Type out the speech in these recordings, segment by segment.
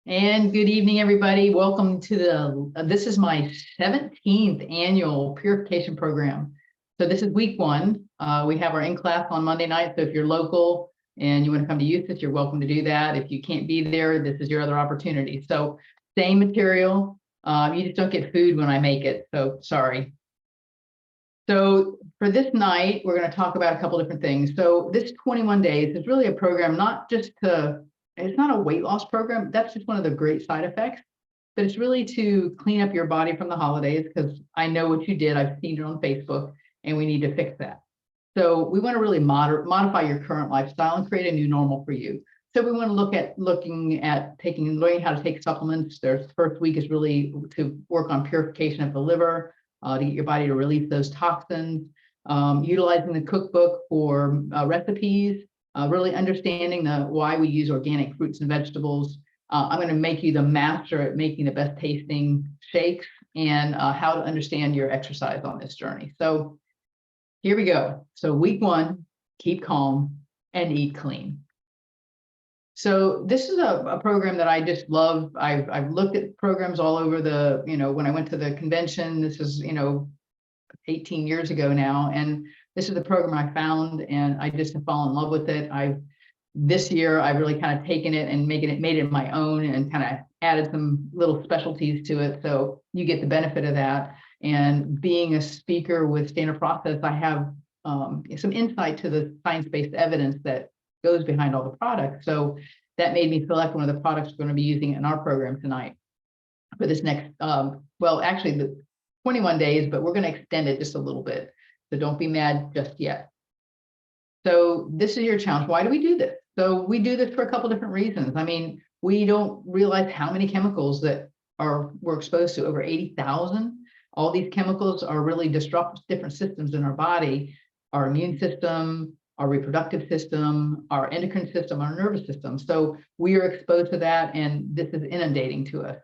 And good evening, everybody. Welcome to this is my 17th annual Purification Program. So this is week one. We have our in-class on Monday night. So if you're local and you want to come to USIS, you're welcome to do that. If you can't be there, this is your other opportunity. So same material. You just don't get food when I make it. So sorry. So for this night, we're going to talk about a couple different things. So this 21 days is really a program, it's not a weight loss program. That's just one of the great side effects, but it's really to clean up your body from the holidays because I know what you did. I've seen it on Facebook and we need to fix that. So we want to really modify your current lifestyle and create a new normal for you. So we want to learning how to take supplements. Their first week is really to work on purification of the liver, to get your body to release those toxins, utilizing the cookbook for recipes, really understanding why we use organic fruits and vegetables. I'm going to make you the master at making the best tasting shakes and how to understand your exercise on this journey. So here we go. So week one, keep calm and eat clean. So this is a program that I just love. I've looked at programs all over when I went to the convention, this is, 18 years ago now. And this is the program I found and I just have fallen in love with it. This year, I've really kind of taken it and made it my own and kind of added some little specialties to it. So you get the benefit of that. And being a speaker with Standard Process, I have some insight to the science-based evidence that goes behind all the products. So that made me select one of the products we're going to be using in our program tonight for this next, actually the 21 days, but we're going to extend it just a little bit. So don't be mad just yet. So this is your challenge. Why do we do this? So we do this for a couple different reasons. I mean, we don't realize how many chemicals that we're exposed to, over 80,000. All these chemicals are really disrupt different systems in our body, our immune system, our reproductive system, our endocrine system, our nervous system. So we are exposed to that, and this is inundating to us.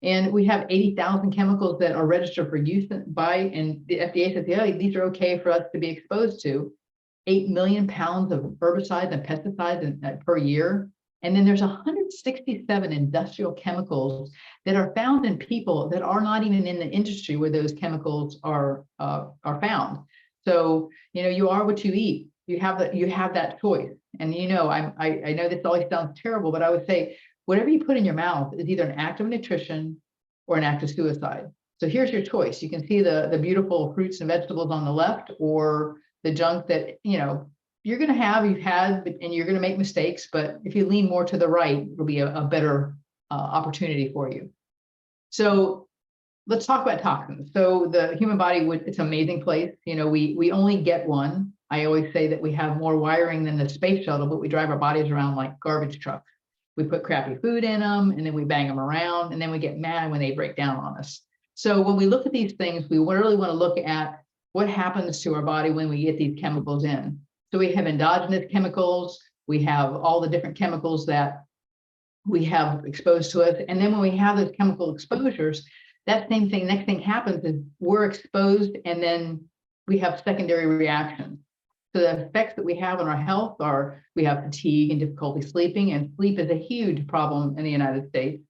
And we have 80,000 chemicals that are registered for use and the FDA says, yeah, these are okay for us to be exposed to. 8 million pounds of herbicides and pesticides per year. And then there's 167 industrial chemicals that are found in people that are not even in the industry where those chemicals are found. So, you are what you eat. You have that choice. And I know this always sounds terrible, but I would say whatever you put in your mouth is either an act of nutrition or an act of suicide. So here's your choice. You can see the beautiful fruits and vegetables on the left, or the junk that you've had, and you're going to make mistakes. But if you lean more to the right, it'll be a better opportunity for you. So let's talk about toxins. So the human body, it's an amazing place. We only get one. I always say that we have more wiring than the space shuttle, but we drive our bodies around like garbage trucks. We put crappy food in them, and then we bang them around, and then we get mad when they break down on us. So when we look at these things, we really want to look at what happens to our body when we get these chemicals in. So we have endogenous chemicals, we have all the different chemicals that we have exposed to us. And then when we have those chemical exposures, next thing happens is we're exposed, and then we have secondary reactions. So the effects that we have on our health we have fatigue and difficulty sleeping, and sleep is a huge problem in the United States.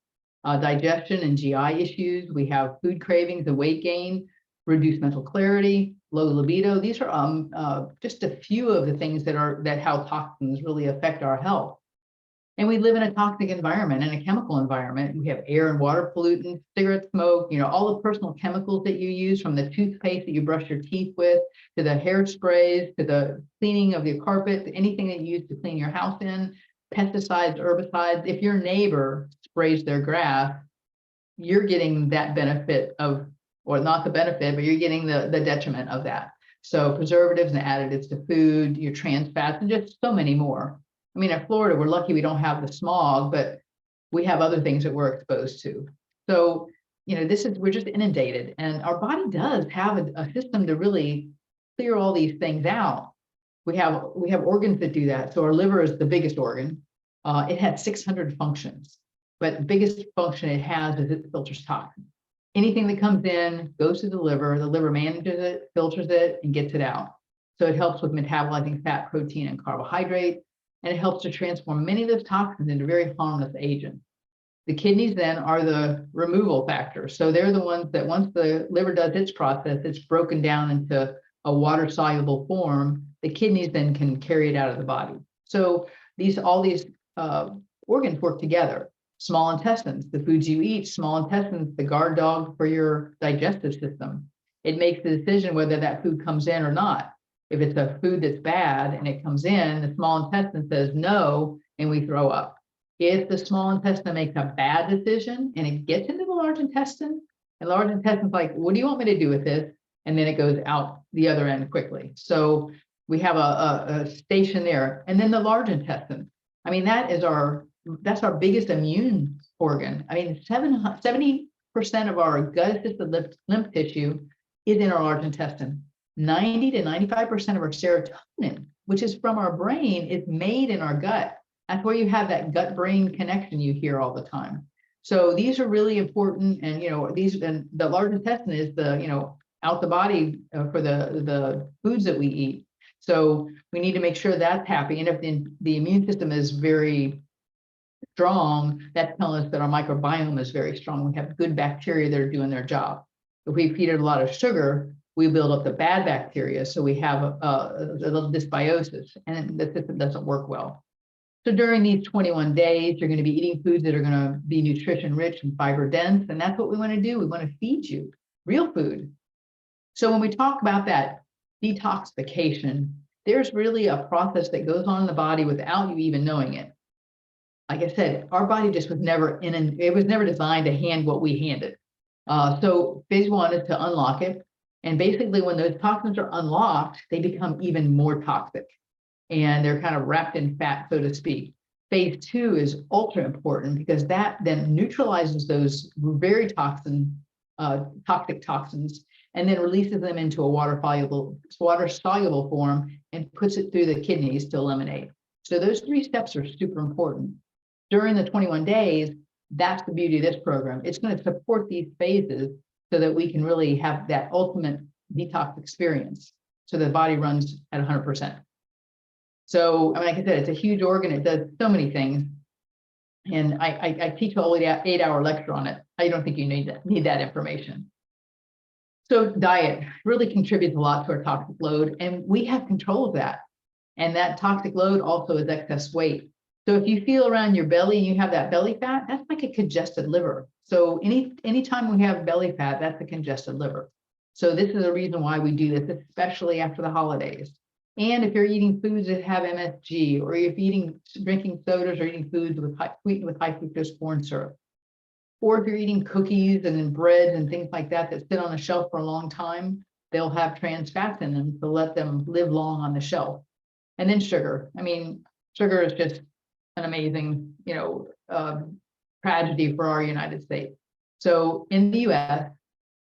Digestion and GI issues, we have food cravings and weight gain, reduced mental clarity, low libido. These are just a few of the things that how toxins really affect our health. And we live in a toxic environment and a chemical environment. We have air and water pollutants, cigarette smoke, all the personal chemicals that you use, from the toothpaste that you brush your teeth with, to the hairsprays, to the cleaning of your carpet, anything that you use to clean your house in, pesticides, herbicides. If your neighbor sprays their grass, you're getting that benefit or not the benefit, but you're getting the detriment of that. So preservatives and additives to food, your trans fats, and just so many more. I mean, in Florida, we're lucky we don't have the smog, but we have other things that we're exposed to. So, we're just inundated, and our body does have a system to really clear all these things out. We have organs that do that. So our liver is the biggest organ. It has 600 functions, but the biggest function it has is it filters toxins. Anything that comes in goes to the liver manages it, filters it, and gets it out. So it helps with metabolizing fat, protein, and carbohydrates, and it helps to transform many of those toxins into very harmless agents. The kidneys then are the removal factors. So they're the ones that once the liver does its process, it's broken down into a water-soluble form. The kidneys then can carry it out of the body. So all these organs work together. Small intestines, the foods you eat, small intestines, the guard dog for your digestive system. It makes the decision whether that food comes in or not. If it's a food that's bad and it comes in, the small intestine says no, and we throw up. If the small intestine makes a bad decision and it gets into the large intestine, and large intestine's like, what do you want me to do with this? And then it goes out the other end quickly. So we have a station there. And then the large intestine. I mean, that's our biggest immune organ. I mean, 70% of our gut-assisted lymph tissue is in our large intestine. 90 to 95% of our serotonin, which is from our brain, is made in our gut. That's where you have that gut-brain connection you hear all the time. So these are really important. And, the large intestine is out the body for the foods that we eat. So we need to make sure that's happy. And if the immune system is very strong, that's telling us that our microbiome is very strong. We have good bacteria that are doing their job. If we feed it a lot of sugar, we build up the bad bacteria. So we have a little dysbiosis, and the system doesn't work well. So during these 21 days, you're going to be eating foods that are going to be nutrition rich and fiber dense. And that's what we want to do. We want to feed you real food. So when we talk about that detoxification, there's really a process that goes on in the body without you even knowing it. Like I said, our body just was never it was never designed to hand what we handed. So phase one is to unlock it. And basically when those toxins are unlocked, they become even more toxic. And they're kind of wrapped in fat, so to speak. Phase two is ultra important because that then neutralizes those very toxic toxins and then releases them into a water-soluble form and puts it through the kidneys to eliminate. So those 3 steps are super important. During the 21 days, that's the beauty of this program. It's going to support these phases so that we can really have that ultimate detox experience. So the body runs at 100%. So, I mean, like I said, it's a huge organ. It does so many things. And I teach a whole 8-hour lecture on it. I don't think you need that information. So diet really contributes a lot to our toxic load, and we have control of that. And that toxic load also is excess weight. So if you feel around your belly and you have that belly fat, that's like a congested liver. So anytime we have belly fat, that's a congested liver. So this is a reason why we do this, especially after the holidays. And if you're eating foods that have MSG, or if you're drinking sodas or eating foods sweetened with high fructose corn syrup, or if you're eating cookies and then breads and things like that that sit on the shelf for a long time, they'll have trans fats in them to let them live long on the shelf. And then sugar. I mean, sugar is just an amazing, tragedy for our United States. So in the US,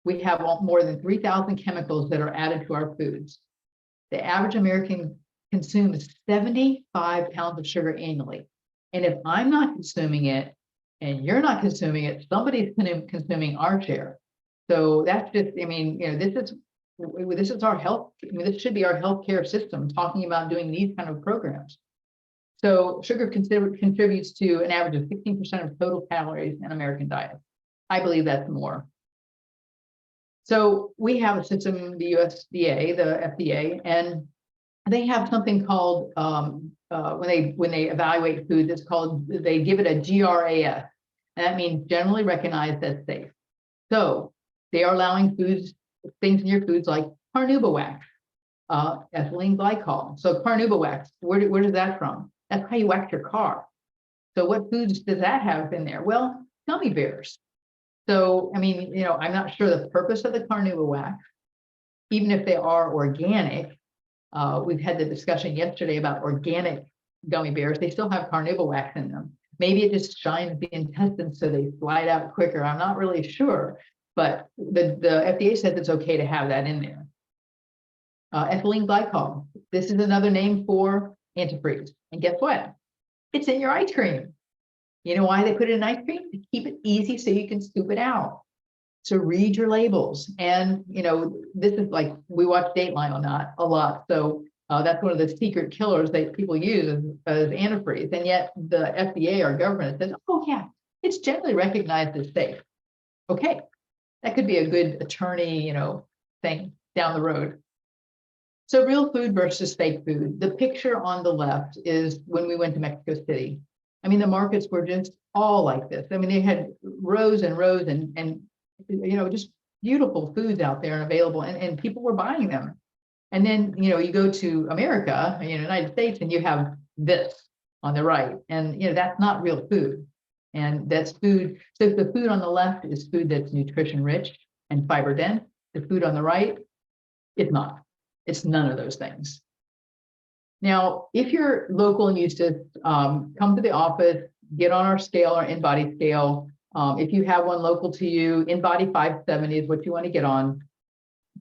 we have more than 3,000 chemicals that are added to our foods. The average American consumes 75 pounds of sugar annually. And if I'm not consuming it and you're not consuming it, somebody's consuming our share. So that's just, this is our health. This should be our healthcare system talking about doing these kind of programs. So sugar contributes to an average of 16% of total calories in American diet. I believe that's more. So we have a system, the USDA, the FDA, and they have something called, when they evaluate foods, it's called, they give it a GRAS, and that means generally recognized as safe. So they are allowing things in your foods like carnauba wax, ethylene glycol. So carnauba wax, where does that from? That's how you wax your car. So what foods does that have in there? Well, gummy bears. So, I'm not sure the purpose of the carnauba wax, even if they are organic. We've had the discussion yesterday about organic gummy bears. They still have carnauba wax in them. Maybe it just shines the intestines so they slide out quicker. I'm not really sure, but the FDA says it's okay to have that in there. Ethylene glycol. This is another name for antifreeze. And guess what? It's in your ice cream. You know why they put it in ice cream? To keep it easy so you can scoop it out. So read your labels. And, this is like, we watch Dateline on that a lot. So that's one of the secret killers that people use as antifreeze. And yet the FDA, our government, says, oh yeah, it's generally recognized as safe. Okay, that could be a good attorney, thing down the road. So real food versus fake food. The picture on the left is when we went to Mexico City. I mean, the markets were just all like this. I mean, they had rows and rows and just beautiful foods out there and available, and people were buying them. And then, you go to America, United States, and you have this on the right. And, that's not real food. And that's food. So if the food on the left is food that's nutrition rich and fiber dense, the food on the right, it's not. It's none of those things. Now, if you're local and used to come to the office, get on our scale, our InBody scale. If you have one local to you, InBody 570 is what you want to get on.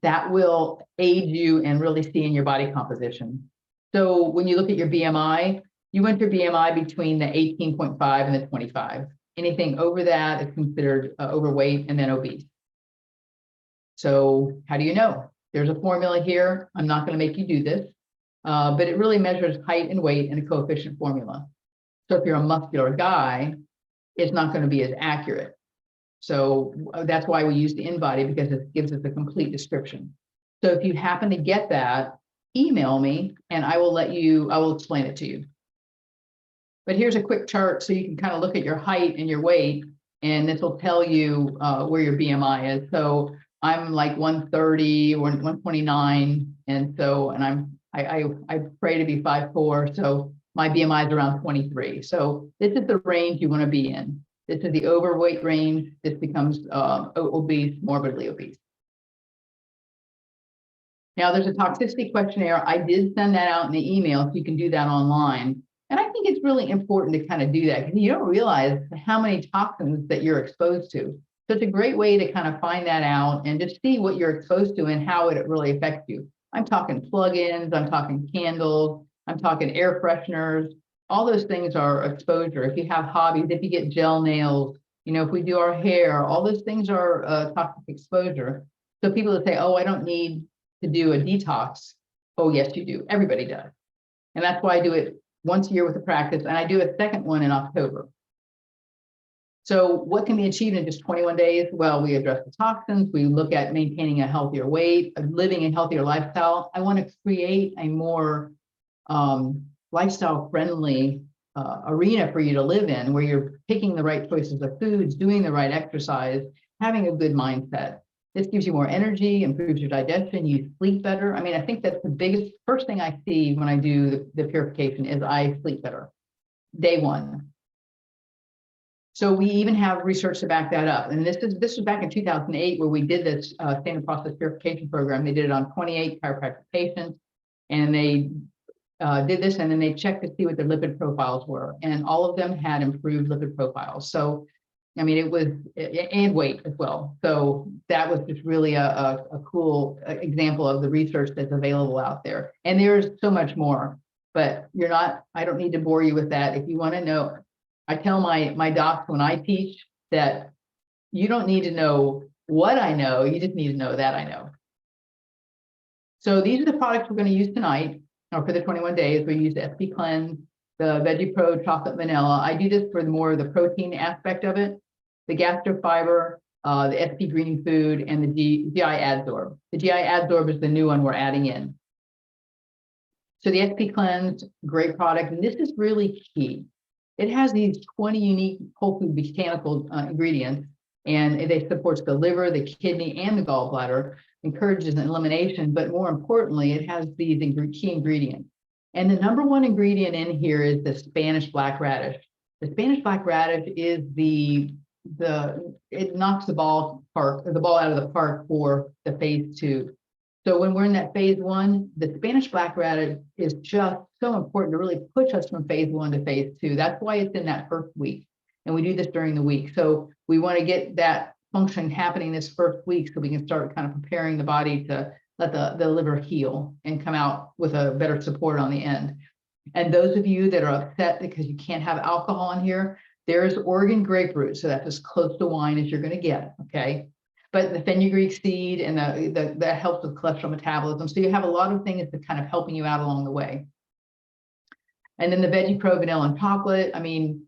That will aid you in really seeing your body composition. So when you look at your BMI, you want your BMI between the 18.5 and the 25. Anything over that is considered overweight and then obese. So how do you know? There's a formula here. I'm not going to make you do this, but it really measures height and weight in a coefficient formula. So if you're a muscular guy, it's not going to be as accurate. So that's why we use the InBody, because it gives us a complete description. So if you happen to get that, email me and I will explain it to you. But here's a quick chart so you can kind of look at your height and your weight, and this will tell you where your BMI is. So I'm like 130 or 129, and I pray to be 5'4", so my BMI is around 23. So this is the range you want to be in. This is the overweight range. This becomes obese, morbidly obese. Now there's a toxicity questionnaire. I did send that out in the email, so you can do that online. And I think it's really important to kind of do that, because you don't realize how many toxins that you're exposed to. So it's a great way to kind of find that out and just see what you're exposed to and how it really affects you. I'm talking plugins, I'm talking candles, I'm talking air fresheners. All those things are exposure. If you have hobbies, if you get gel nails, if we do our hair, all those things are toxic exposure. So people that say, oh, I don't need to do a detox. Oh, yes, you do. Everybody does. And that's why I do it once a year with a practice, and I do a second one in October. So what can be achieved in just 21 days? Well, we address the toxins. We look at maintaining a healthier weight, living a healthier lifestyle. I want to create a more lifestyle-friendly arena for you to live in, where you're picking the right choices of foods, doing the right exercise, having a good mindset. This gives you more energy, improves your digestion, you sleep better. I mean, I think that's the first thing I see when I do the purification is I sleep better, day one. So we even have research to back that up. And this was back in 2008 where we did this standard process purification program. They did it on 28 chiropractic patients, and they did this, and then they checked to see what their lipid profiles were. And all of them had improved lipid profiles. So, I mean, it was, and weight as well. So that was just really a cool example of the research that's available out there. And there's so much more, but I don't need to bore you with that. If you want to know, I tell my docs when I teach that you don't need to know what I know, you just need to know that I know. So these are the products we're going to use tonight, or for the 21 days. We use the SP Cleanse, the Veggie Pro Chocolate Vanilla. I do this for more of the protein aspect of it, the Gastrofiber, the SP Green Food, and the GI Adsorb. The GI Adsorb is the new one we're adding in. So the SP Cleanse, great product, and this is really key. It has these 20 unique whole food botanical ingredients, and it supports the liver, the kidney, and the gallbladder, encourages an elimination, but more importantly, it has these key ingredients. And the number one ingredient in here is the Spanish black radish. The Spanish black radish is it knocks the ball out of the park for the phase 2. So when we're in that phase 1, the Spanish black radish is just so important to really push us from phase 1 to phase 2. That's why it's in that first week. And we do this during the week. So we want to get that function happening this first week so we can start kind of preparing the body to let the liver heal and come out with a better support on the end. And those of you that are upset because you can't have alcohol in here, there's Oregon grapefruit. So that's as close to wine as you're going to get. Okay. But the fenugreek seed and that helps with cholesterol metabolism. So you have a lot of things that kind of helping you out along the way. And then the Veggie Pro Vanilla and Chocolate. I mean,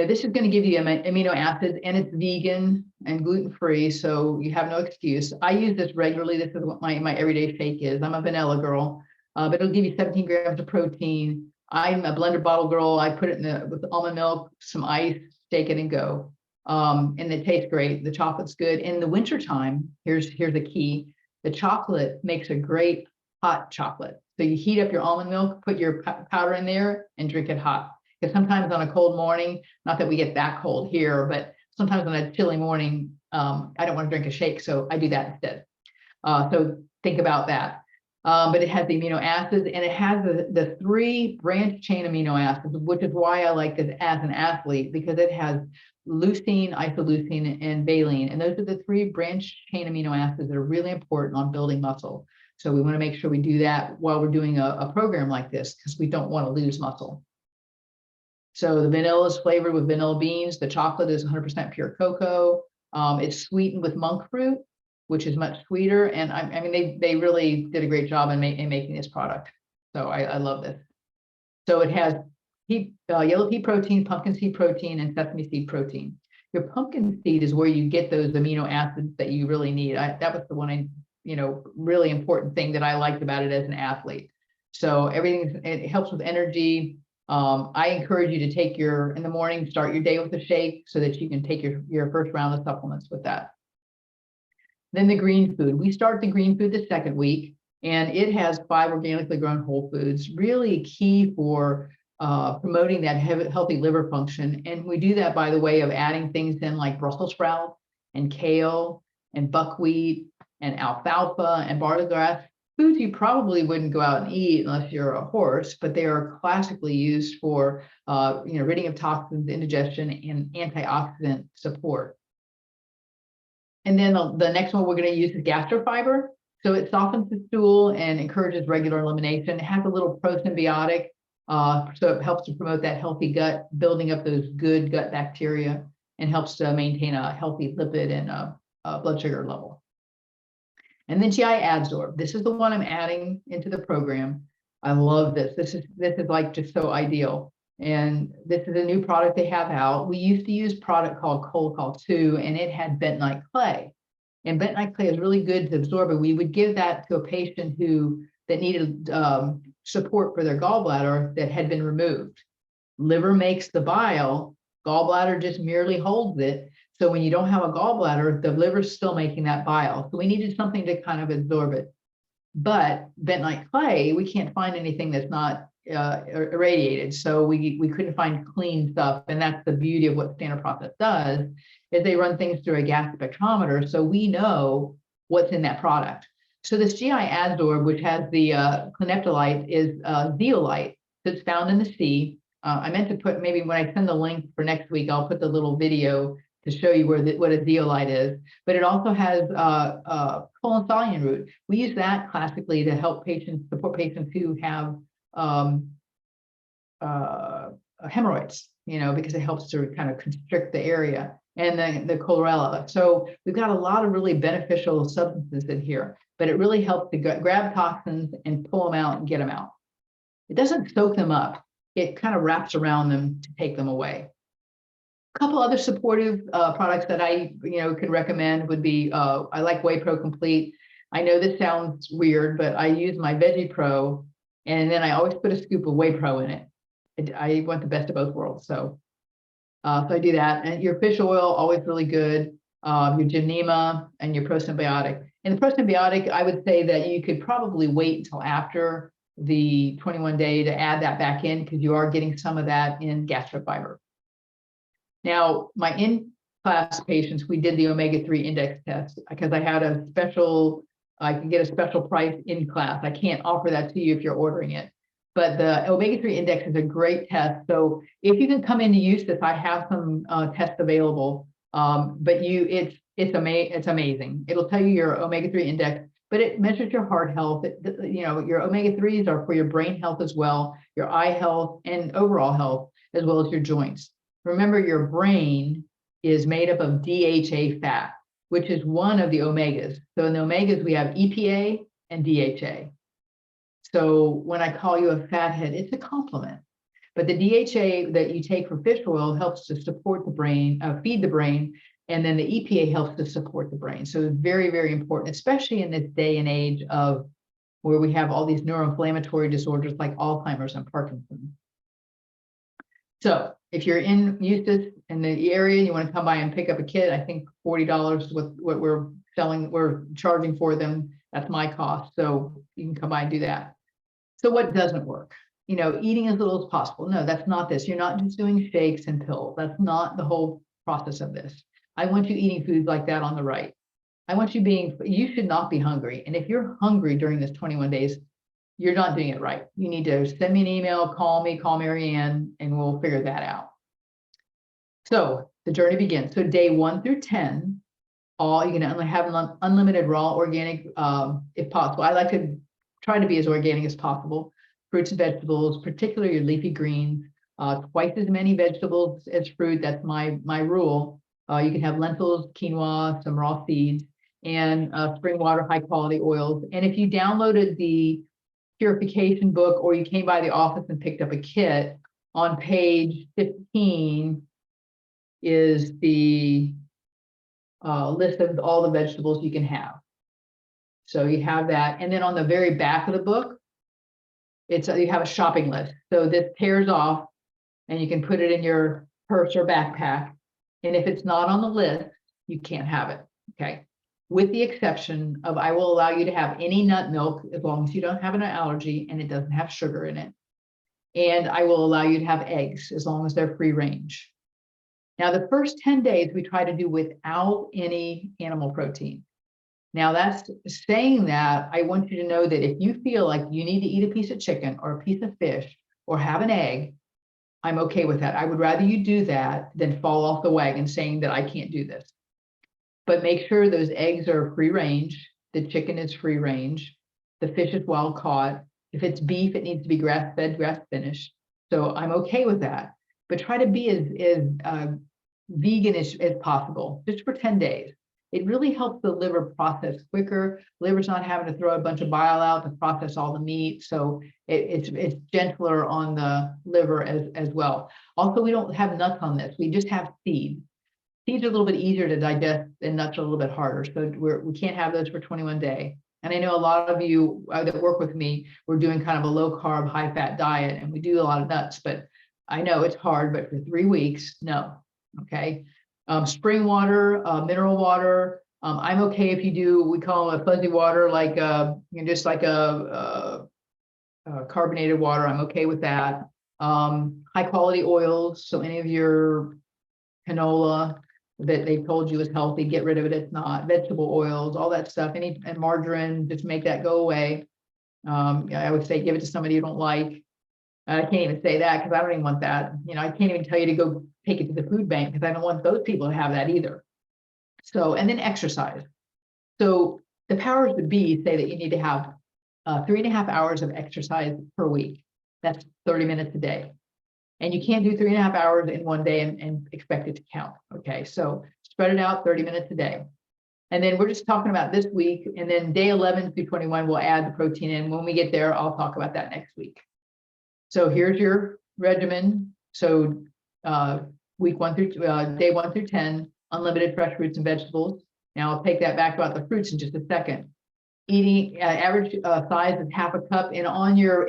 this is going to give you amino acids, and it's vegan and gluten-free, so you have no excuse. I use this regularly. This is what my everyday shake is. I'm a vanilla girl, but it'll give you 17 grams of protein. I'm a blender bottle girl. I put it with almond milk, some ice, shake it and go. And it tastes great. The chocolate's good. In the wintertime, here's the key. The chocolate makes a great hot chocolate. So you heat up your almond milk, put your powder in there, and drink it hot. Because sometimes on a cold morning, not that we get that cold here, but sometimes on a chilly morning, I don't want to drink a shake, so I do that instead. So think about that. But it has the amino acids, and it has the 3 branch chain amino acids, which is why I like this as an athlete, because it has leucine, isoleucine, and valine. And those are the 3 branch chain amino acids that are really important on building muscle. So we want to make sure we do that while we're doing a program like this, because we don't want to lose muscle. So the vanilla is flavored with vanilla beans. The chocolate is 100% pure cocoa. It's sweetened with monk fruit, which is much sweeter. And I mean, they really did a great job in making this product. So I love this. So it has yellow pea protein, pumpkin seed protein, and sesame seed protein. Your pumpkin seed is where you get those amino acids that you really need. That was the one, really important thing that I liked about it as an athlete. So it helps with energy. I encourage you to take in the morning, start your day with a shake so that you can take your first round of supplements with that. Then the green food. We start the green food the second week, and it has 5 organically grown whole foods, really key for promoting that healthy liver function. And we do that by the way of adding things in like Brussels sprouts and kale and buckwheat and alfalfa and barley grass. Foods you probably wouldn't go out and eat unless you're a horse, but they are classically used for ridding of toxins, indigestion, and antioxidant support. And then the next one we're going to use is gastrofiber. So it softens the stool and encourages regular elimination. It has a little prosymbiotic, so it helps to promote that healthy gut, building up those good gut bacteria, and helps to maintain a healthy lipid and blood sugar level. And then GI Adsorb. This is the one I'm adding into the program. I love this. This is like just so ideal. And this is a new product they have out. We used to use a product called Col 2, and it had bentonite clay. And bentonite clay is really good to absorb, and we would give that to a patient that needed support for their gallbladder that had been removed. Liver makes the bile, gallbladder just merely holds it. So when you don't have a gallbladder, the liver's still making that bile. So we needed something to kind of absorb it. But bentonite clay, we can't find anything that's not irradiated. So we couldn't find clean stuff. And that's the beauty of what Standard Process does, is they run things through a gas spectrometer. So we know what's in that product. So this GI Adsorb, which has the clineptolite, is zeolite that's found in the sea. I meant to put, maybe when I send the link for next week, I'll put the little video to show you what a zeolite is. But it also has colonsalian root. We use that classically to help support patients who have hemorrhoids, because it helps to kind of constrict the area. And then the chlorella. So we've got a lot of really beneficial substances in here, but it really helps to grab toxins and pull them out and get them out. It doesn't soak them up. It kind of wraps around them to take them away. A couple other supportive products that I could recommend would be, I like Whey Pro Complete. I know this sounds weird, but I use my Veggie Pro, and then I always put a scoop of Whey Pro in it. I want the best of both worlds. So I do that. And your fish oil, always really good. Your Gymnema and your prosymbiotic. And the prosymbiotic, I would say that you could probably wait until after the 21-day to add that back in, because you are getting some of that in gastrofiber. Now, my in-class patients, we did the omega-3 index test because I had I can get a special price in class. I can't offer that to you if you're ordering it. But the omega-3 index is a great test. So if you can come in to use this, I have some tests available. But it's amazing. It'll tell you your omega-3 index, but it measures your heart health. Your omega-3s are for your brain health as well, your eye health, and overall health, as well as your joints. Remember, your brain is made up of DHA fat, which is one of the omegas. So in the omegas, we have EPA and DHA. So when I call you a fathead, it's a compliment. But the DHA that you take from fish oil helps to support the brain, feed the brain, and then the EPA helps to support the brain. So it's very, very important, especially in this day and age of where we have all these neuroinflammatory disorders like Alzheimer's and Parkinson's. So if you're in Eustis in the area and you want to come by and pick up a kit, I think $40 is what we're charging for them. That's my cost. So you can come by and do that. So what doesn't work? Eating as little as possible. No, that's not this. You're not just doing shakes and pills. That's not the whole process of this. I want you eating foods like that on the right. I want you should not be hungry. And if you're hungry during this 21 days, you're not doing it right. You need to send me an email, call Mary Ann, and we'll figure that out. So the journey begins. So day 1 through 10, you can have unlimited raw organic, if possible. I like to try to be as organic as possible. Fruits and vegetables, particularly your leafy greens, twice as many vegetables as fruit. That's my rule. You can have lentils, quinoa, some raw seeds, and spring water, high quality oils. And if you downloaded the Purification book or you came by the office and picked up a kit, on page 15 is the list of all the vegetables you can have. So you have that. And then on the very back of the book, you have a shopping list. So this tears off and you can put it in your purse or backpack. And if it's not on the list, you can't have it. Okay. With the exception of, I will allow you to have any nut milk as long as you don't have an allergy and it doesn't have sugar in it. And I will allow you to have eggs as long as they're free range. Now, the first 10 days we try to do without any animal protein. Now, that's saying that I want you to know that if you feel like you need to eat a piece of chicken or a piece of fish or have an egg, I'm okay with that. I would rather you do that than fall off the wagon saying that I can't do this. But make sure those eggs are free range, the chicken is free range, the fish is wild caught. If it's beef, it needs to be grass-fed, grass-finished. So I'm okay with that. But try to be as vegan-ish as possible, just for 10 days. It really helps the liver process quicker. Liver's not having to throw a bunch of bile out to process all the meat. So it's gentler on the liver as well. Also, we don't have nuts on this. We just have seeds. Seeds are a little bit easier to digest and nuts are a little bit harder. So we can't have those for 21 days. And I know a lot of you that work with me, we're doing kind of a low carb, high fat diet, and we do a lot of nuts, but I know it's hard, but for 3 weeks, no. Okay. Spring water, mineral water. I'm okay if you do, we call it a fuzzy water, like just like a carbonated water. I'm okay with that. High quality oils. So any of your canola that they told you is healthy, get rid of it. It's not. Vegetable oils, all that stuff. And margarine, just make that go away. I would say give it to somebody you don't like. I can't even say that because I don't even want that. I can't even tell you to go take it to the food bank because I don't want those people to have that either. So, and then exercise. So the powers that be say that you need to have 3.5 hours of exercise per week. That's 30 minutes a day. And you can't do 3.5 hours in one day and expect it to count. Okay, so spread it out 30 minutes a day. And then we're just talking about this week. And then day 11 through 21, we'll add the protein in. When we get there, I'll talk about that next week. So here's your regimen. So day 1 through 10, unlimited fresh fruits and vegetables. Now I'll take that back about the fruits in just a second. Eating average size of 1/2 cup, and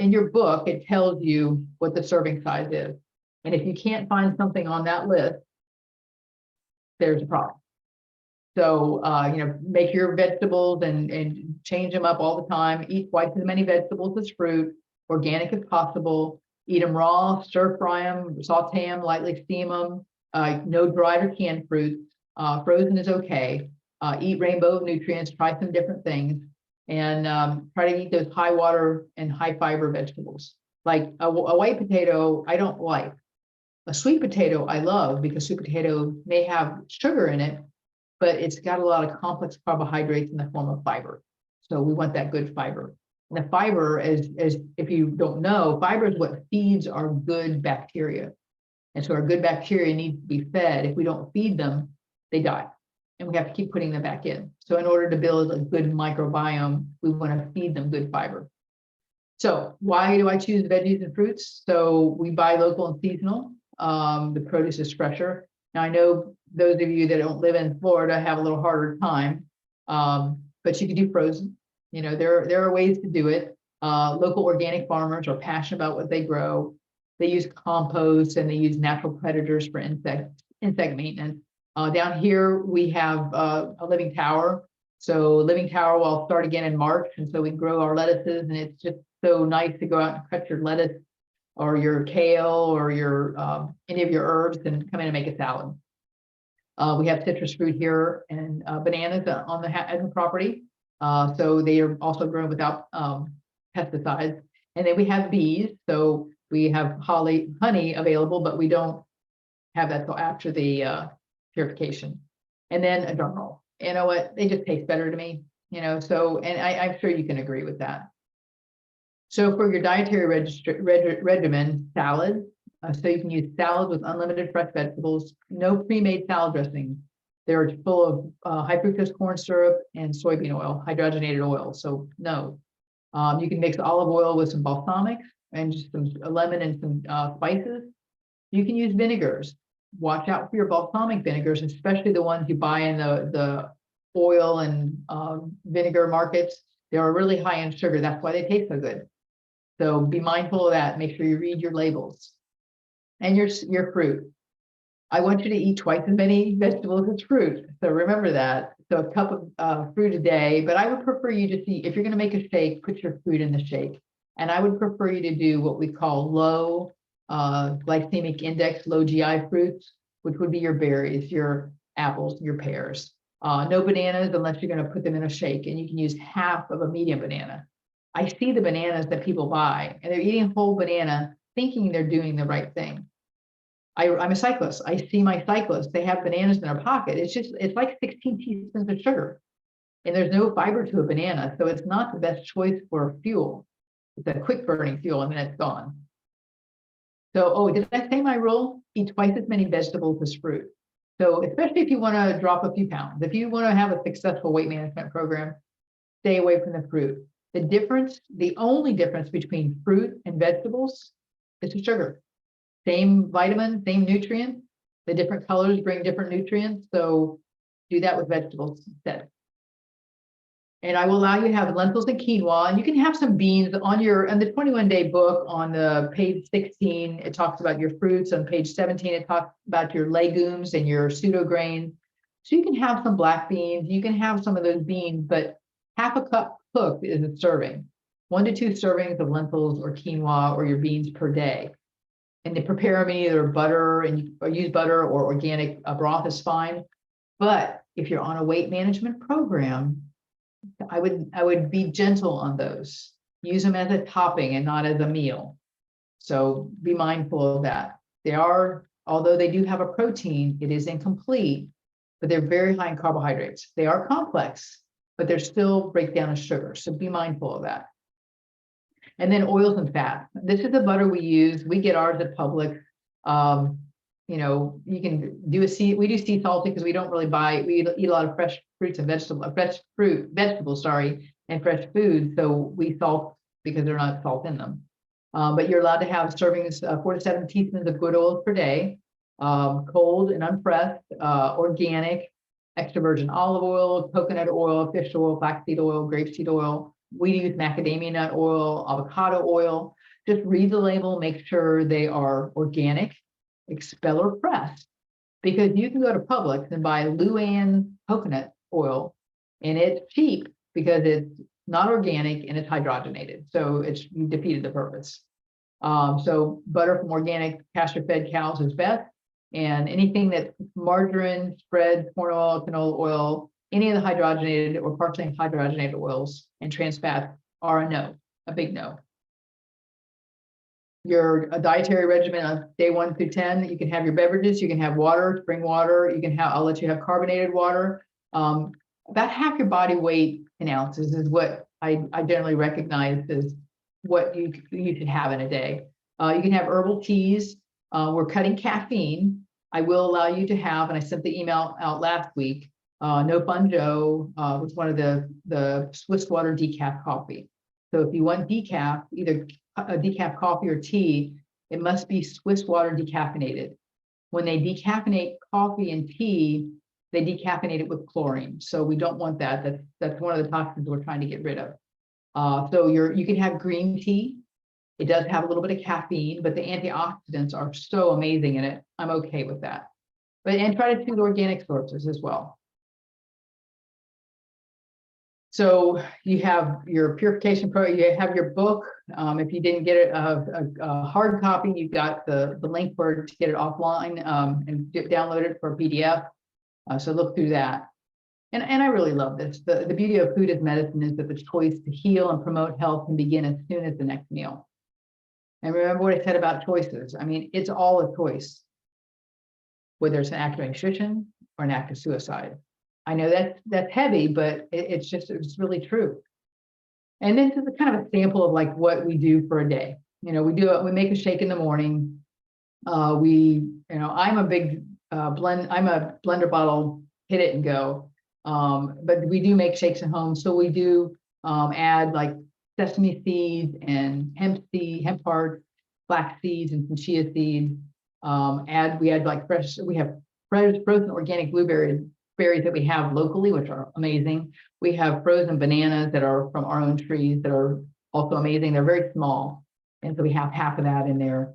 in your book it tells you what the serving size is. And if you can't find something on that list, there's a problem. So make your vegetables and change them up all the time. Eat twice as many vegetables as fruit. Organic as possible. Eat them raw, stir fry them, saute them, lightly steam them. No dried or canned fruits. Frozen is okay. Eat rainbow of nutrients. Try some different things, and try to eat those high water and high fiber vegetables. Like a white potato, I don't like. A sweet potato, I love because sweet potato may have sugar in it, but it's got a lot of complex carbohydrates in the form of fiber. So we want that good fiber. And the fiber is if you don't know, fiber is what feeds our good bacteria. And so our good bacteria need to be fed. If we don't feed them, they die. And we have to keep putting them back in. So in order to build a good microbiome, we want to feed them good fiber. So why do I choose veggies and fruits? So we buy local and seasonal. The produce is fresher. Now I know those of you that don't live in Florida have a little harder time, but you can do frozen. There are ways to do it. Local organic farmers are passionate about what they grow. They use compost and they use natural predators for insect maintenance. Down here we have a living tower. So living tower will start again in March, and so we grow our lettuces, and it's just so nice to go out and cut your lettuce or your kale or your any of your herbs and come in and make a salad. We have citrus fruit here and bananas on the property. So they are also grown without pesticides. And then we have bees. So we have honey available, but we don't have that till after the purification. And then a drum roll. You know what? They just taste better to me. So, and I'm sure you can agree with that. So for your dietary regimen, salad. So you can use salad with unlimited fresh vegetables, no pre-made salad dressing. They're full of high fructose corn syrup and soybean oil, hydrogenated oil. So no. You can mix olive oil with some balsamics and just some lemon and some spices. You can use vinegars. Watch out for your balsamic vinegars, especially the ones you buy in the oil and vinegar markets. They are really high in sugar. That's why they taste so good. So be mindful of that. Make sure you read your labels. And your fruit. I want you to eat twice as many vegetables as fruit. So remember that. So a cup of fruit a day, but I would prefer you to see, if you're going to make a shake, put your fruit in the shake. And I would prefer you to do what we call low glycemic index, low GI fruits, which would be your berries, your apples, your pears. No bananas unless you're going to put them in a shake, and you can use half of a medium banana. I see the bananas that people buy, and they're eating whole banana thinking they're doing the right thing. I'm a cyclist. I see my cyclists, they have bananas in their pocket. It's like 16 teaspoons of sugar, and there's no fiber to a banana. So it's not the best choice for fuel. It's a quick burning fuel, and then it's gone. So, did I say my rule? Eat twice as many vegetables as fruit. So especially if you want to drop a few pounds, if you want to have a successful weight management program, stay away from the fruit. The only difference between fruit and vegetables is the sugar. Same vitamin, same nutrients. The different colors bring different nutrients. So do that with vegetables instead. And I will allow you to have lentils and quinoa, and you can have some beans on the 21-day book on the page 16. It talks about your fruits. On page 17, it talks about your legumes and your pseudo grains. So you can have some black beans, you can have some of those beans, but half a cup cooked is a serving. 1 to 2 servings of lentils or quinoa or your beans per day. And they prepare them in either butter or use butter or organic broth is fine. But if you're on a weight management program, I would be gentle on those. Use them as a topping and not as a meal. So be mindful of that. Although they do have a protein, it is incomplete, but they're very high in carbohydrates. They are complex, but they're still breakdown of sugar. So be mindful of that. And then oils and fats. This is the butter we use. We get ours at Publix. You can do we do sea salted because we don't really we eat a lot of fresh fruits and vegetables, and fresh food. So we salt because there's not salt in them. But you're allowed to have servings, 4 to 7 teaspoons of good oils per day, cold and unpressed, organic, extra virgin olive oil, coconut oil, fish oil, flaxseed oil, grapeseed oil. We use macadamia nut oil, avocado oil. Just read the label, make sure they are organic, expeller pressed, because you can go to Publix and buy Luann coconut oil, and it's cheap because it's not organic and it's hydrogenated. So you defeated the purpose. So butter from organic pasture-fed cows is best, and anything that's margarine, spread, corn oil, canola oil, any of the hydrogenated or partially hydrogenated oils and trans fats are a big no. Your dietary regimen on day 1 through 10, you can have your beverages, you can have water, spring water, I'll let you have carbonated water. About half your body weight in ounces is what I generally recognize as what you should have in a day. You can have herbal teas. We're cutting caffeine. I will allow you to have, and I sent the email out last week, No Fun Joe was one of the Swiss water decaf coffee. So if you want decaf, either a decaf coffee or tea, it must be Swiss water decaffeinated. When they decaffeinate coffee and tea, they decaffeinate it with chlorine. So we don't want that. That's one of the toxins we're trying to get rid of. So you can have green tea. It does have a little bit of caffeine, but the antioxidants are so amazing in it. I'm okay with that. And try to choose organic sources as well. So you have your purification program, you have your book. If you didn't get it a hard copy, you've got the link to get it offline and download it for a PDF. So look through that. And I really love this. The beauty of food as medicine is that the choice to heal and promote health can begin as soon as the next meal. And remember what I said about choices. I mean, it's all a choice, whether it's an act of nutrition or an act of suicide. I know that's heavy, but it's really true. And this is kind of a sample of like what we do for a day. We make a shake in the morning. I'm a big I'm a blender bottle, hit it and go. But we do make shakes at home. So we do add like sesame seeds and hemp hearts, flax seeds and some chia seeds. We add like we have frozen organic berries that we have locally, which are amazing. We have frozen bananas that are from our own trees that are also amazing. They're very small. And so we have half of that in there.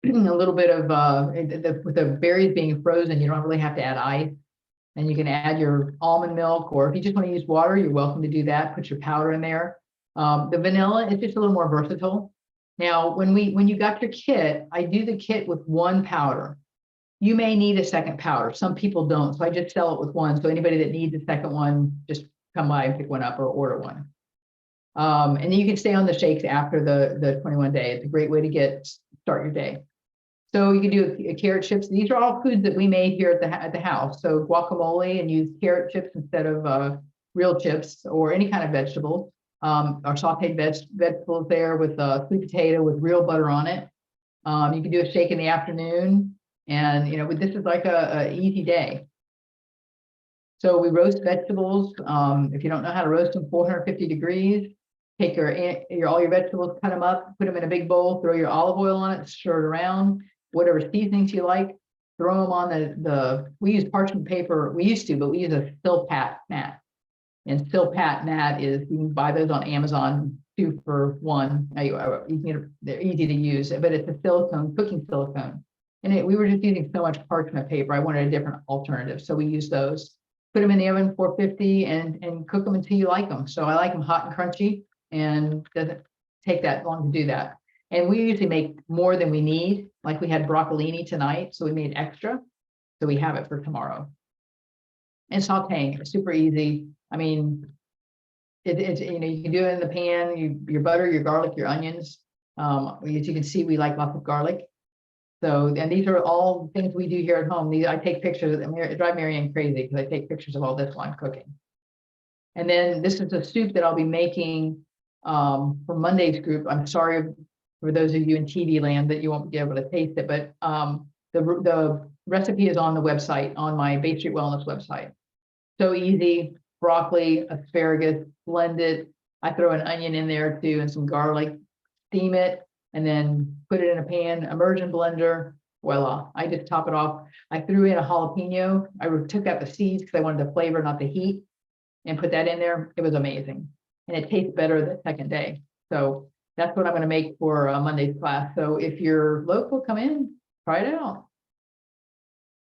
A little bit of, with the berries being frozen, you don't really have to add ice. And you can add your almond milk, or if you just want to use water, you're welcome to do that. Put your powder in there. The vanilla is just a little more versatile. Now, when you got your kit, I do the kit with one powder. You may need a second powder. Some people don't, so I just sell it with one. So anybody that needs a second one, just come by and pick one up or order one. And then you can stay on the shakes after the 21 day. It's a great way to start your day. So you can do carrot chips. These are all foods that we made here at the house. So guacamole, and use carrot chips instead of real chips or any kind of vegetables. Our sauteed vegetables there with sweet potato with real butter on it. You can do a shake in the afternoon, and this is like a easy day. So we roast vegetables. If you don't know how to roast them, 450 degrees. Take all your vegetables, cut them up, put them in a big bowl, throw your olive oil on it, stir it around. Whatever seasonings you like, throw them on we use parchment paper. We used to, but we use a Silpat mat. And Silpat mat you can buy those on Amazon 2 for 1. They're easy to use, but it's a cooking silicone. And we were just using so much parchment paper. I wanted a different alternative. So we use those, put them in the oven, 450, and cook them until you like them. So I like them hot and crunchy, and doesn't take that long to do that. And we usually make more than we need. Like we had broccolini tonight, so we made extra. So we have it for tomorrow. And sauteing, it's super easy. I mean, you can do it in the pan, your butter, your garlic, your onions. As you can see, we like lots of garlic. So, and these are all things we do here at home. I take pictures, it drives Marianne crazy because I take pictures of all this while I'm cooking. And then this is a soup that I'll be making for Monday's group. I'm sorry for those of you in TV land that you won't be able to taste it, but the recipe is on the website, on my Bay Street Wellness website. So easy: broccoli, asparagus, blend it. I throw an onion in there too and some garlic, steam it, and then put it in a pan, immersion blender. Voila, I just top it off. I threw in a jalapeno. I took out the seeds because I wanted the flavor, not the heat, and put that in there. It was amazing. And it tastes better the second day. So that's what I'm going to make for Monday's class. So if you're local, come in, try it out.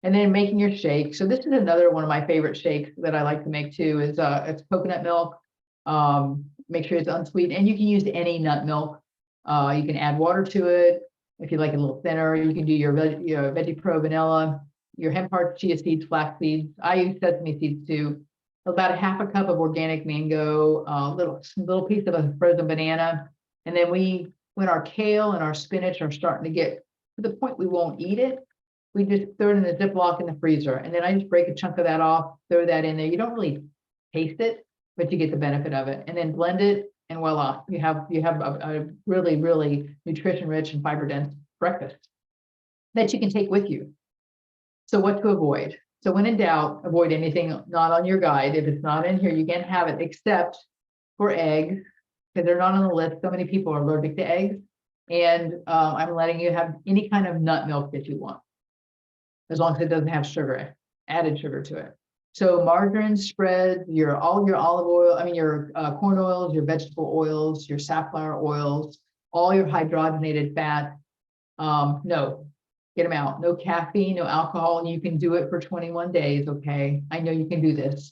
And then making your shake. So this is another one of my favorite shakes that I like to make too, is it's coconut milk. Make sure it's unsweetened, and you can use any nut milk. You can add water to it. If you like it a little thinner, you can do your Veggie Pro vanilla, your hemp hearts, chia seeds, flax seeds. I use sesame seeds too. About a half a cup of organic mango, little piece of a frozen banana. And then when our kale and our spinach are starting to get to the point we won't eat it, we just throw it in a Ziploc in the freezer. And then I just break a chunk of that off, throw that in there. You don't really taste it, but you get the benefit of it. And then blend it, and voila, you have a really, really nutrition-rich and fiber-dense breakfast that you can take with you. So what to avoid? So when in doubt, avoid anything not on your guide. If it's not in here, you can't have it, except for eggs because they're not on the list. So many people are allergic to eggs. And I'm letting you have any kind of nut milk that you want, as long as it doesn't have sugar, added sugar to it. So margarine, spread, all your olive oil, I mean, your corn oils, your vegetable oils, your safflower oils, all your hydrogenated fats. No, get them out. No caffeine, no alcohol. You can do it for 21 days. Okay. I know you can do this.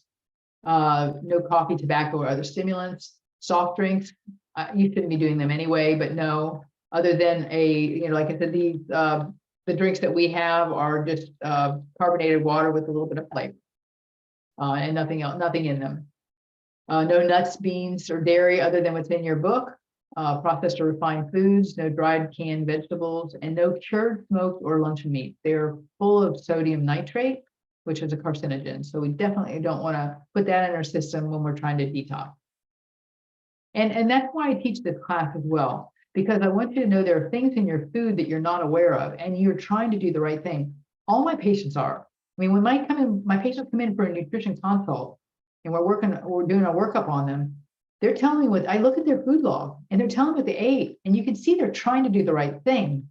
No coffee, tobacco, or other stimulants. Soft drinks, you shouldn't be doing them anyway, but no, other than like I said, these, the drinks that we have are just carbonated water with a little bit of flavor. And nothing else, nothing in them. No nuts, beans, or dairy other than what's in your book. Processed or refined foods, no dried canned vegetables, and no cured, smoked, or luncheon meat. They're full of sodium nitrate, which is a carcinogen. So we definitely don't want to put that in our system when we're trying to detox. And that's why I teach this class as well, because I want you to know there are things in your food that you're not aware of, and you're trying to do the right thing. All my patients are. I mean, when my patients come in for a nutrition consult, and we're doing a workup on them, they're telling me what I look at their food log, and they're telling me what they ate, and you can see they're trying to do the right thing,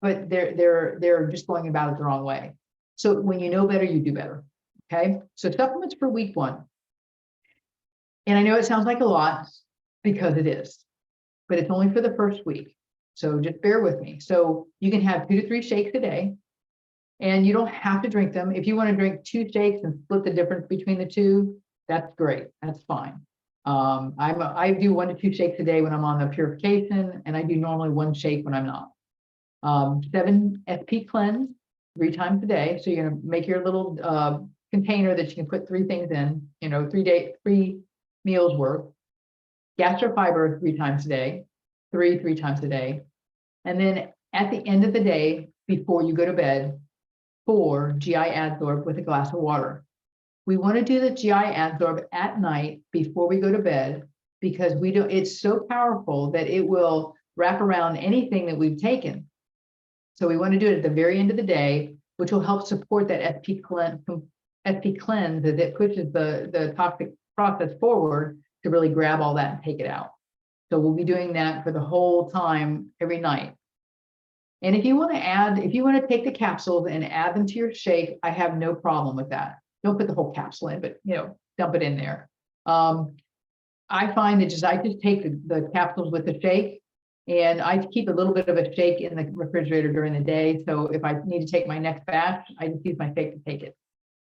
but they're just going about it the wrong way. So when you know better, you do better. Okay. So supplements for week 1, and I know it sounds like a lot because it is, but it's only for the first week. So just bear with me. So you can have 2 to 3 shakes a day. And you don't have to drink them. If you want to drink 2 shakes and split the difference between the 2, that's great. That's fine. I do 1 to 2 shakes a day when I'm on the purification, and I do normally 1 shake when I'm not. 7 SP cleanse 3 times a day. So you're going to make your little container that you can put 3 things in, 3 meals worth. Gastrofiber 3 times a day, 3 times a day. And then at the end of the day, before you go to bed, 4 GI adsorb with a glass of water. We want to do the GI adsorb at night before we go to bed, because it's so powerful that it will wrap around anything that we've taken. So we want to do it at the very end of the day, which will help support that SP cleanse as it pushes the toxic process forward to really grab all that and take it out. So we'll be doing that for the whole time every night. And if you want to take the capsules and add them to your shake, I have no problem with that. Don't put the whole capsule in, but dump it in there. I find that I just take the capsules with the shake, and I keep a little bit of a shake in the refrigerator during the day. So if I need to take my next batch, I just use my shake to take it.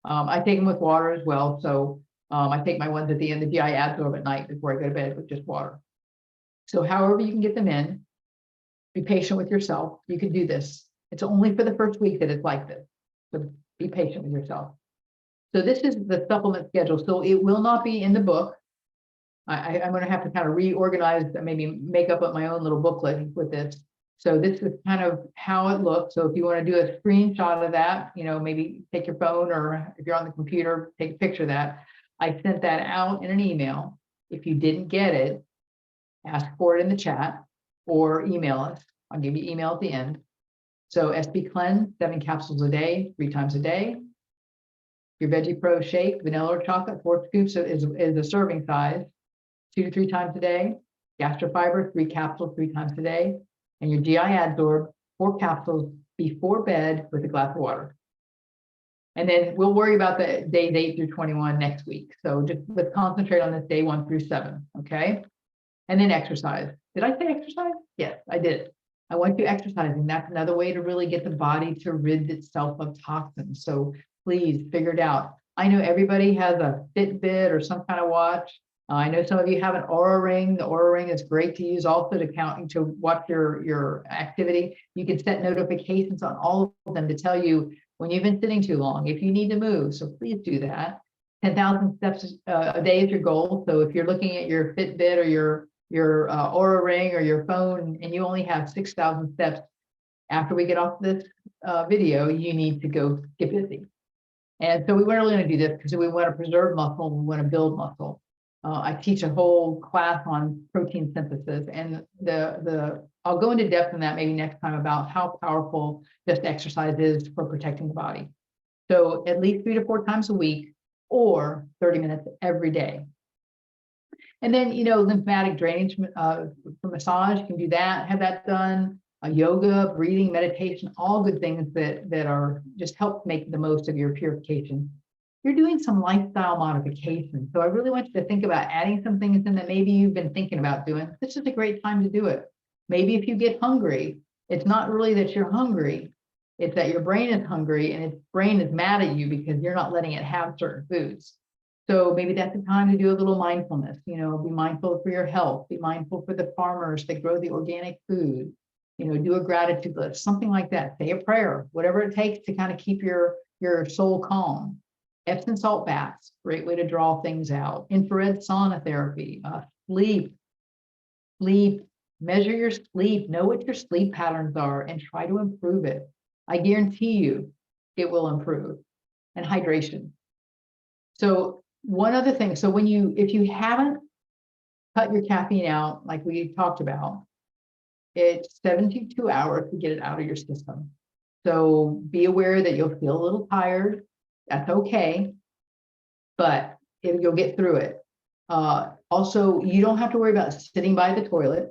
I take them with water as well. So I take my ones at the end, the GI adsorb at night before I go to bed with just water. So however you can get them in, be patient with yourself. You can do this. It's only for the first week that it's like this. So be patient with yourself. So this is the supplement schedule. So it will not be in the book. I'm going to have to kind of reorganize, maybe make up my own little booklet with this. So this is kind of how it looks. So if you want to do a screenshot of that, maybe take your phone, or if you're on the computer, take a picture of that. I sent that out in an email. If you didn't get it, ask for it in the chat or email us. I'll give you email at the end. So SP Cleanse, 7 capsules a day, 3 times a day. Your Veggie Pro shake, vanilla or chocolate, 4 scoops is a serving size, 2 to 3 times a day. Gastrofiber, 3 capsules, 3 times a day. And your GI adsorb, 4 capsules before bed with a glass of water. And then we'll worry about the days 8 through 21 next week. So let's concentrate on this day 1 through 7, okay? And then exercise. Did I say exercise? Yes, I did. I want you exercising. That's another way to really get the body to rid itself of toxins. So please figure it out. I know everybody has a Fitbit or some kind of watch. I know some of you have an Oura Ring. The Oura Ring is great to use also to watch your activity. You can set notifications on all of them to tell you when you've been sitting too long, if you need to move. So please do that. 10,000 steps a day is your goal. So if you're looking at your Fitbit or your Oura Ring or your phone and you only have 6,000 steps, after we get off this video, you need to go get busy. And so we weren't really going to do this because we want to preserve muscle and we want to build muscle. I teach a whole class on protein synthesis, and I'll go into depth on that maybe next time about how powerful just exercise is for protecting the body. So at least 3 to 4 times a week or 30 minutes every day. And then, lymphatic drainage for massage, you can do that, have that done. Yoga, breathing, meditation, all good things that are just help make the most of your purification. You're doing some lifestyle modification. So I really want you to think about adding some things in that maybe you've been thinking about doing. This is a great time to do it. Maybe if you get hungry, it's not really that you're hungry, it's that your brain is hungry and its brain is mad at you because you're not letting it have certain foods. So maybe that's the time to do a little mindfulness, be mindful for your health, be mindful for the farmers that grow the organic food, do a gratitude list, something like that. Say a prayer, whatever it takes to kind of keep your soul calm. Epsom salt baths, great way to draw things out. Infrared sauna therapy, sleep, measure your sleep, know what your sleep patterns are and try to improve it. I guarantee you it will improve. And hydration. So one other thing, so if you haven't cut your caffeine out, like we talked about, it's 72 hours to get it out of your system. So be aware that you'll feel a little tired. That's okay, but you'll get through it. Also, you don't have to worry about sitting by the toilet.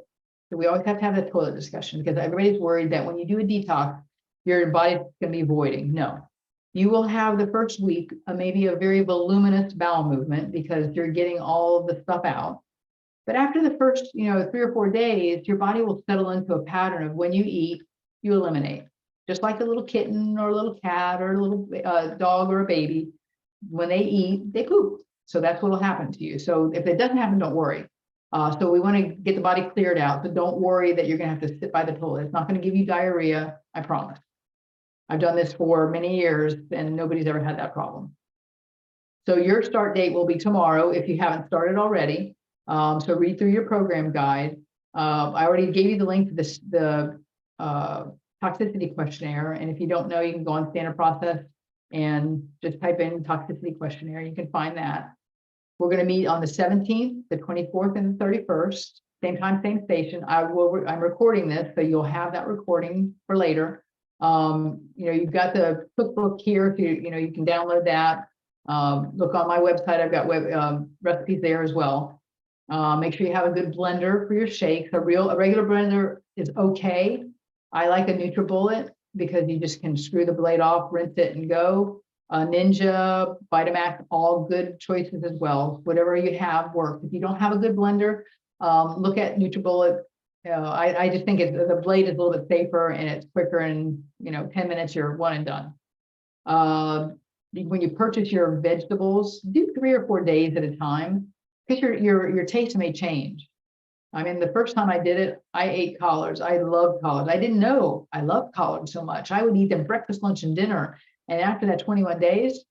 So we always have to have the toilet discussion because everybody's worried that when you do a detox, your body's going to be voiding. No, you will have the first week maybe a very voluminous bowel movement because you're getting all of the stuff out. But after the first, 3 or 4 days, your body will settle into a pattern of when you eat, you eliminate. Just like a little kitten or a little cat or a little dog or a baby, when they eat, they poop. So that's what will happen to you. So if it doesn't happen, don't worry. So we want to get the body cleared out. So don't worry that you're going to have to sit by the toilet. It's not going to give you diarrhea, I promise. I've done this for many years and nobody's ever had that problem. So your start date will be tomorrow if you haven't started already. So read through your program guide. I already gave you the link to the Toxicity Questionnaire. And if you don't know, you can go on Standard Process and just type in Toxicity Questionnaire. You can find that. We're going to meet on the 17th, the 24th, and the 31st. Same time, same station. I'm recording this, so you'll have that recording for later. You've got the cookbook here. If you can download that. Look on my website. I've got recipes there as well. Make sure you have a good blender for your shakes. A regular blender is okay. I like a NutriBullet because you just can screw the blade off, rinse it, and go. Ninja, Vitamax, all good choices as well. Whatever you have works. If you don't have a good blender, look at NutriBullet. I just think the blade is a little bit safer and it's quicker. And 10 minutes, you're one and done. When you purchase your vegetables, do 3 or 4 days at a time because your taste may change. I mean, the first time I did it, I ate collards. I loved collards. I didn't know I loved collards so much. I would eat them breakfast, lunch, and dinner. And after that 21 days,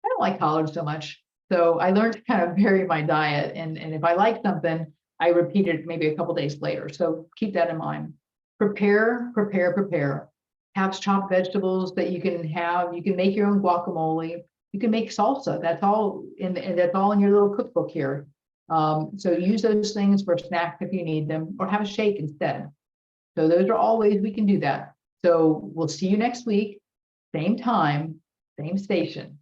I don't like collards so much. So I learned to kind of vary my diet. And if I like something, I repeat it maybe a couple days later. So keep that in mind. Prepare. Have chopped vegetables that you can have. You can make your own guacamole. You can make salsa. That's all that's all in your little cookbook here. So use those things for snacks if you need them, or have a shake instead. So those are all ways we can do that. So we'll see you next week, same time, same station.